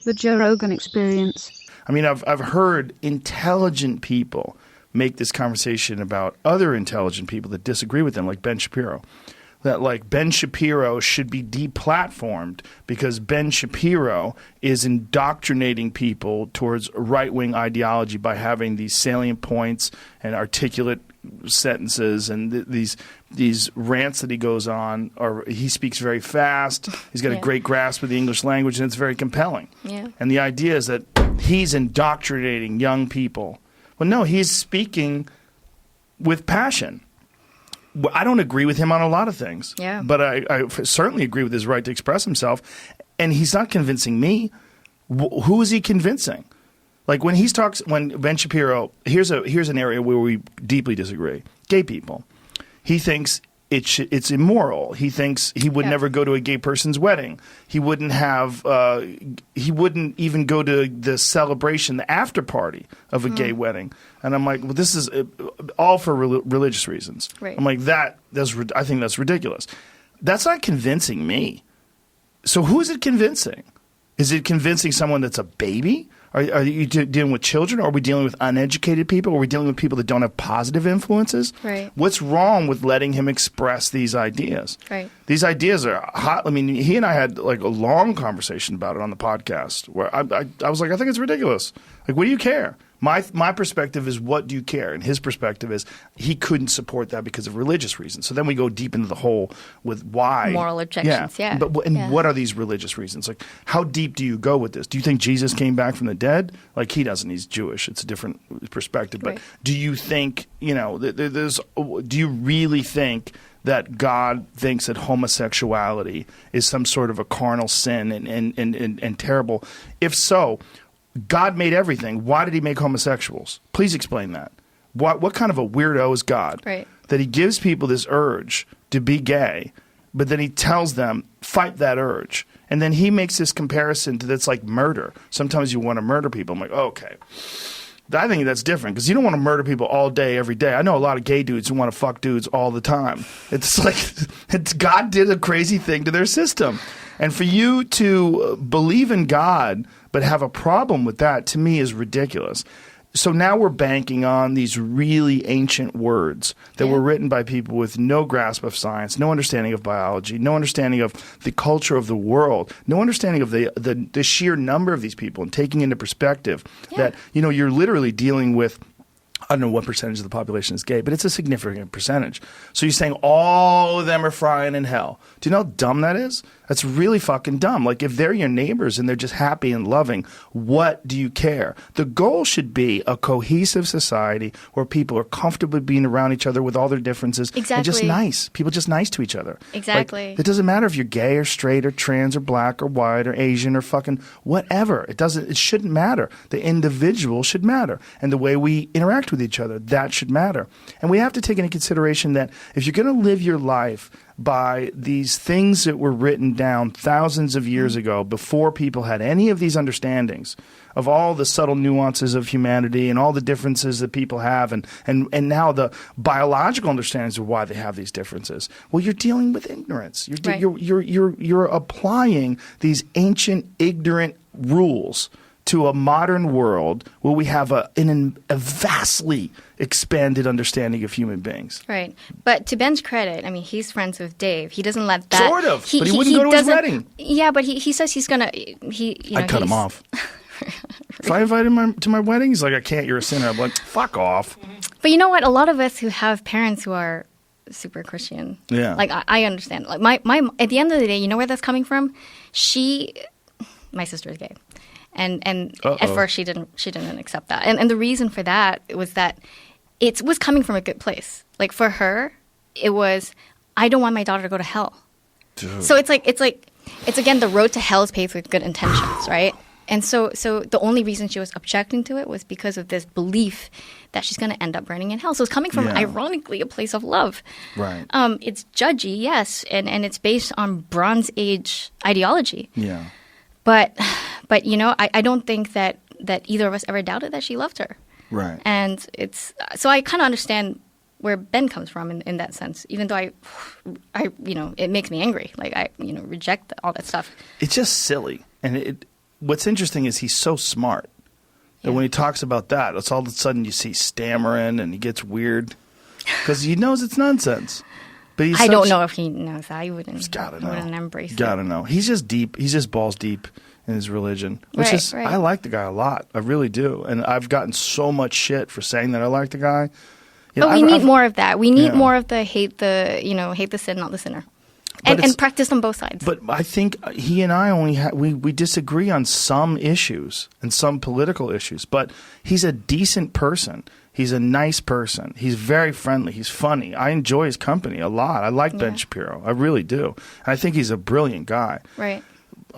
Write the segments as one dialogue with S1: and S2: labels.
S1: The Joe Rogan Experience.
S2: I mean, I've heard intelligent people make this conversation about other intelligent people that disagree with them, like Ben Shapiro. That like Ben Shapiro should be deplatformed because Ben Shapiro is indoctrinating people towards right-wing ideology by having these salient points and articulate sentences and these rants that he goes on. Or he speaks very fast. He's got a great grasp of the English language, and it's very compelling.
S3: Yeah.
S2: And the idea is that he's indoctrinating young people. Well, no, he's speaking with passion. I don't agree with him on a lot of things, but I certainly agree with his right to express himself. And he's not convincing me. Who is he convincing? Like when Ben Shapiro, here's an area where we deeply disagree. Gay people. He thinks it's immoral. He thinks he would never go to a gay person's wedding. He wouldn't have. He wouldn't even go to the celebration, the after party of a gay wedding. And I'm like, well, this is all for religious reasons.
S3: Right.
S2: I'm like I think that's ridiculous. That's not convincing me. So who is it convincing? Is it convincing someone that's a baby? Are you dealing with children? Or are we dealing with uneducated people? Are we dealing with people that don't have positive influences?
S3: Right.
S2: What's wrong with letting him express these ideas?
S3: Right.
S2: These ideas are hot. I mean, he and I had like a long conversation about it on the podcast where I was like, I think it's ridiculous. Like, what do you care? My perspective is, what do you care? And his perspective is he couldn't support that because of religious reasons. So then we go deep into the hole with why.
S3: Moral objections, yeah.
S2: But what are these religious reasons? Like, how deep do you go with this? Do you think Jesus came back from the dead? Like, he doesn't. He's Jewish. It's a different perspective. But do you think, do you really think that God thinks that homosexuality is some sort of a carnal sin and terrible? If so, God made everything. Why did he make homosexuals? Please explain that. What kind of a weirdo is God?
S3: Right.
S2: That he gives people this urge to be gay, but then he tells them, fight that urge. And then he makes this comparison to that's like murder. Sometimes you want to murder people. I'm like, okay. I think that's different because you don't want to murder people all day, every day. I know a lot of gay dudes who want to fuck dudes all the time. It's like God did a crazy thing to their system. And for you to believe in God but have a problem with that, to me, is ridiculous. So now we're banking on these really ancient words that were written by people with no grasp of science, no understanding of biology, no understanding of the culture of the world, no understanding of the sheer number of these people, and taking into perspective that, you're literally dealing with, I don't know what percentage of the population is gay, but it's a significant percentage. So you're saying all of them are frying in hell. Do you know how dumb that is? That's really fucking dumb. Like, if they're your neighbors and they're just happy and loving, what do you care? The goal should be a cohesive society where people are comfortable being around each other with all their differences.
S3: Exactly.
S2: And just nice. People just nice to each other.
S3: Exactly.
S2: Like, it doesn't matter if you're gay or straight or trans or black or white or Asian or fucking whatever. It shouldn't matter. The individual should matter. And the way we interact with each other, that should matter. And we have to take into consideration that if you're going to live your life by these things that were written down thousands of years ago before people had any of these understandings of all the subtle nuances of humanity and all the differences that people have and now the biological understandings of why they have these differences. Well, you're dealing with ignorance. You're applying these ancient ignorant rules to a modern world where we have a vastly expanded understanding of human beings.
S3: Right. But to Ben's credit, I mean, he's friends with Dave. He doesn't let that...
S2: Sort of, but he wouldn't go to his wedding.
S3: Yeah, but he says he's going to...
S2: I'd cut him off. If I invited him to my wedding, he's like, I can't, you're a sinner. I'm like, fuck off.
S3: But you know what? A lot of us who have parents who are super Christian, like, I understand. Like, my at the end of the day, you know where that's coming from? My sister is gay. And at first she didn't accept that. And the reason for that was that it was coming from a good place. Like, for her, it was, I don't want my daughter to go to hell. Dude. So it's again, the road to hell is paved with good intentions, right? And so the only reason she was objecting to it was because of this belief that she's going to end up burning in hell. So it's coming from, ironically, a place of love.
S2: Right.
S3: It's judgy, yes, and it's based on Bronze Age ideology.
S2: Yeah.
S3: But I don't think that either of us ever doubted that she loved her.
S2: Right.
S3: And so I kind of understand where Ben comes from in that sense, even though I it makes me angry. Like, I reject all that stuff.
S2: It's just silly. And what's interesting is he's so smart that when he talks about that, it's all of a sudden you see stammering and he gets weird because he knows it's nonsense. But
S3: I don't know if he knows that. I wouldn't.
S2: He's gotta know.
S3: I wouldn't embrace it.
S2: Gotta know. He's just deep. He's just balls deep in his religion, which is I like the guy a lot. I really do, and I've gotten so much shit for saying that I like the guy.
S3: But we need more of that. We need more of the hate the sin, not the sinner. And practice on both sides. But
S2: I think he and I we disagree on some issues and some political issues. But he's a decent person. He's a nice person. He's very friendly. He's funny. I enjoy his company a lot. I like Ben Shapiro. I really do. And I think he's a brilliant guy.
S3: Right.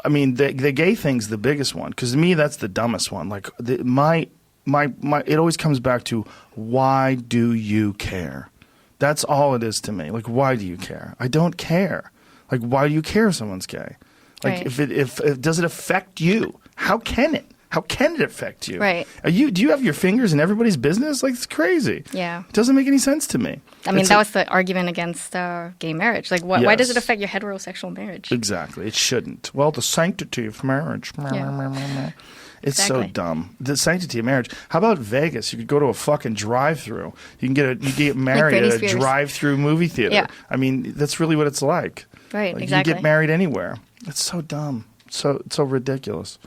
S2: I mean, the gay thing's the biggest one because to me that's the dumbest one. Like it always comes back to why do you care? That's all it is to me. Like, why do you care? I don't care. Like, why do you care if someone's gay? Like, if does it affect you? How can it? How can it affect you?
S3: Right.
S2: Do you have your fingers in everybody's business? Like, it's crazy.
S3: Yeah.
S2: It doesn't make any sense to me.
S3: I mean, that was the argument against gay marriage. Like, why does it affect your heterosexual marriage?
S2: Exactly. It shouldn't. Well, the sanctity of marriage. Yeah. It's so dumb. The sanctity of marriage. How about Vegas? You could go to a fucking drive-through. You can get married at a drive-through movie theater.
S3: Yeah.
S2: I mean, that's really what it's like.
S3: Right,
S2: like,
S3: exactly.
S2: You can get married anywhere. It's so dumb. So ridiculous.